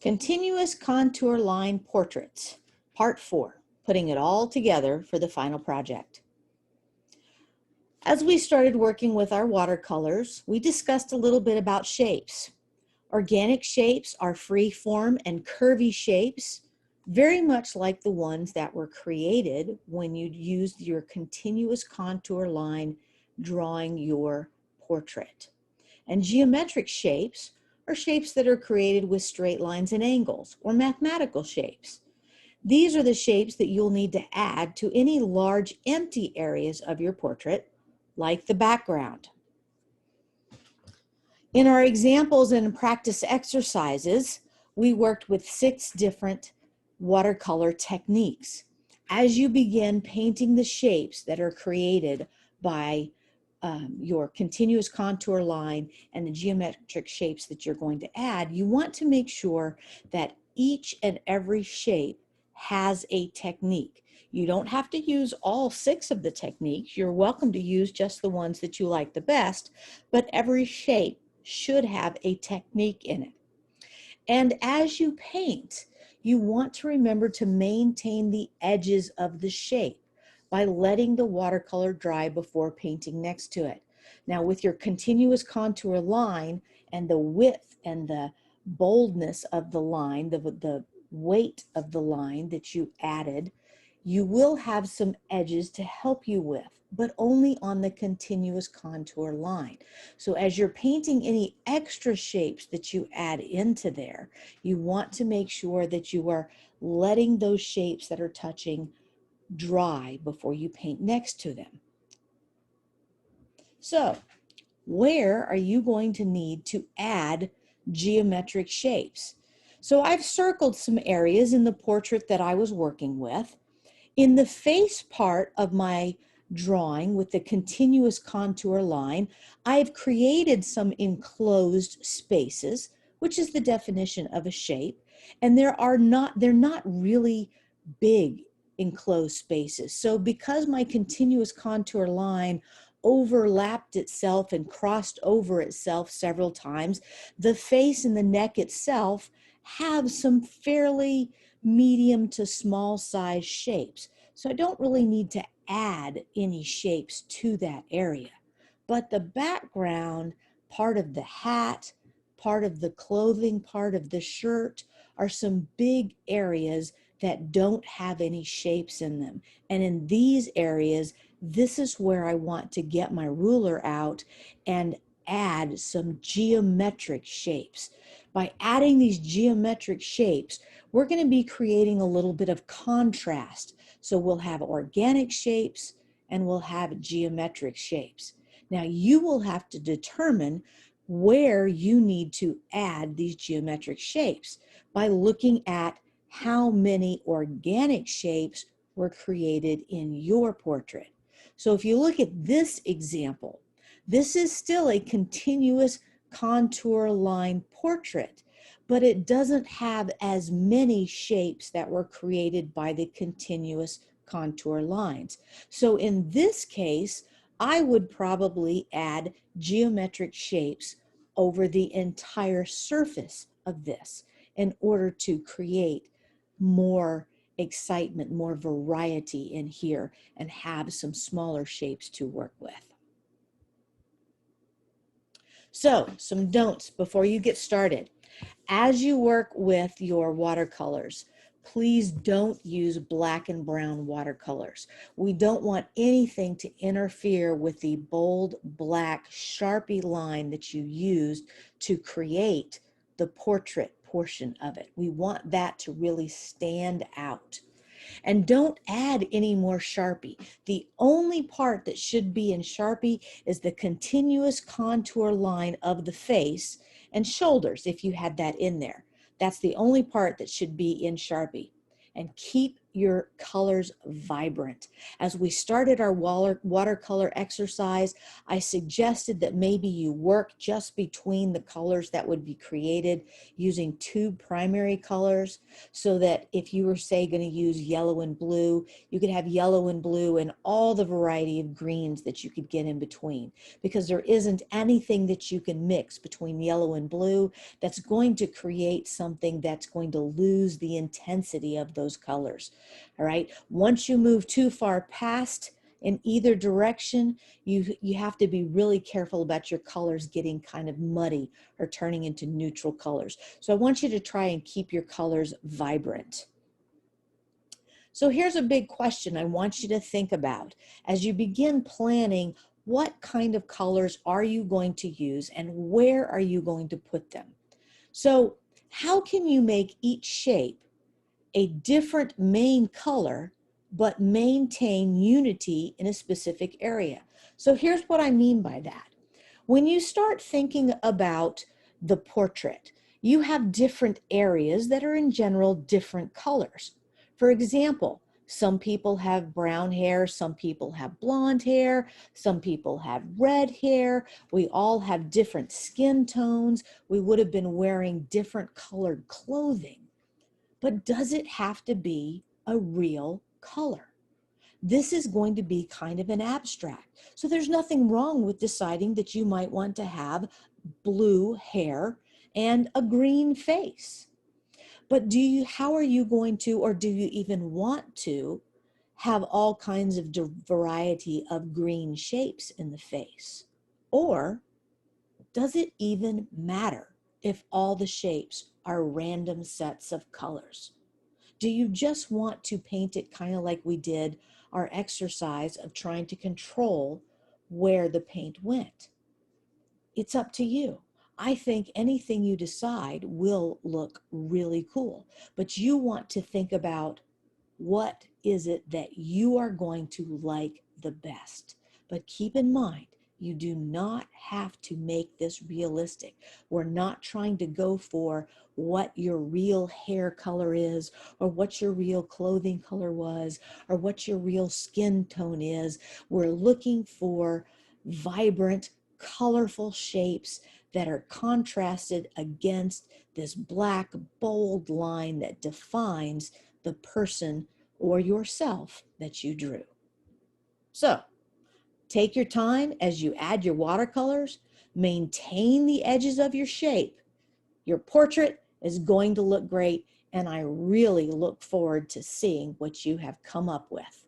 Continuous Contour Line Portraits, Part 4, putting it all together for the final project. As we started working with our watercolors, we discussed a little bit about shapes. Organic shapes are free form and curvy shapes, very much like the ones that were created when you used your continuous contour line drawing your portrait. And geometric shapes are shapes that are created with straight lines and angles, or mathematical shapes. These are the shapes that you'll need to add to any large empty areas of your portrait, like the background. In our examples and practice exercises, we worked with 6 different watercolor techniques. As you begin painting the shapes that are created by your continuous contour line and the geometric shapes that you're going to add, you want to make sure that each and every shape has a technique. You don't have to use all 6 of the techniques. You're welcome to use just the ones that you like the best, but every shape should have a technique in it. And as you paint, you want to remember to maintain the edges of the shape by letting the watercolor dry before painting next to it. Now, with your continuous contour line and the width and the boldness of the line, the weight of the line that you added, you will have some edges to help you with, but only on the continuous contour line. So as you're painting any extra shapes that you add into there, you want to make sure that you are letting those shapes that are touching dry before you paint next to them. So, where are you going to need to add geometric shapes? So I've circled some areas in the portrait that I was working with. In the face part of my drawing with the continuous contour line, I've created some enclosed spaces, which is the definition of a shape, and they're not really big enclosed spaces. So because my continuous contour line overlapped itself and crossed over itself several times, the face and the neck itself have some fairly medium to small size shapes. So I don't really need to add any shapes to that area. But the background, part of the hat, part of the clothing, part of the shirt are some big areas that don't have any shapes in them. And in these areas, this is where I want to get my ruler out and add some geometric shapes. By adding these geometric shapes, we're going to be creating a little bit of contrast. So we'll have organic shapes and we'll have geometric shapes. Now you will have to determine where you need to add these geometric shapes by looking at how many organic shapes were created in your portrait. So if you look at this example, this is still a continuous contour line portrait, but it doesn't have as many shapes that were created by the continuous contour lines. So in this case, I would probably add geometric shapes over the entire surface of this in order to create more excitement, more variety in here, and have some smaller shapes to work with. So, some don'ts before you get started. As you work with your watercolors, please don't use black and brown watercolors. We don't want anything to interfere with the bold black Sharpie line that you used to create the portrait portion of it. We want that to really stand out. And don't add any more Sharpie. The only part that should be in Sharpie is the continuous contour line of the face and shoulders, if you had that in there. That's the only part that should be in Sharpie. And keep your colors vibrant. As we started our watercolor exercise, I suggested that maybe you work just between the colors that would be created using two primary colors, so that if you were, say, going to use yellow and blue, you could have yellow and blue and all the variety of greens that you could get in between, because there isn't anything that you can mix between yellow and blue that's going to create something that's going to lose the intensity of those colors. All right. Once you move too far past in either direction, you have to be really careful about your colors getting kind of muddy or turning into neutral colors. So I want you to try and keep your colors vibrant. So here's a big question I want you to think about as you begin planning. What kind of colors are you going to use and where are you going to put them? So how can you make each shape a different main color but maintain unity in a specific area? So here's what I mean by that. When you start thinking about the portrait, you have different areas that are in general different colors. For example, some people have brown hair, some people have blonde hair, some people have red hair. We all have different skin tones. We would have been wearing different colored clothing. But does it have to be a real color? This is going to be kind of an abstract. So there's nothing wrong with deciding that you might want to have blue hair and a green face. But how are you going to, or do you even want to, have all kinds of variety of green shapes in the face? Or does it even matter if all the shapes are random sets of colors? Do you just want to paint it kind of like we did our exercise of trying to control where the paint went? It's up to you. I think anything you decide will look really cool, but you want to think about what is it that you are going to like the best. But keep in mind, you do not have to make this realistic. We're not trying to go for what your real hair color is, or what your real clothing color was, or what your real skin tone is. We're looking for vibrant, colorful shapes that are contrasted against this black, bold line that defines the person or yourself that you drew. So take your time as you add your watercolors, maintain the edges of your shape. Your portrait is going to look great, and I really look forward to seeing what you have come up with.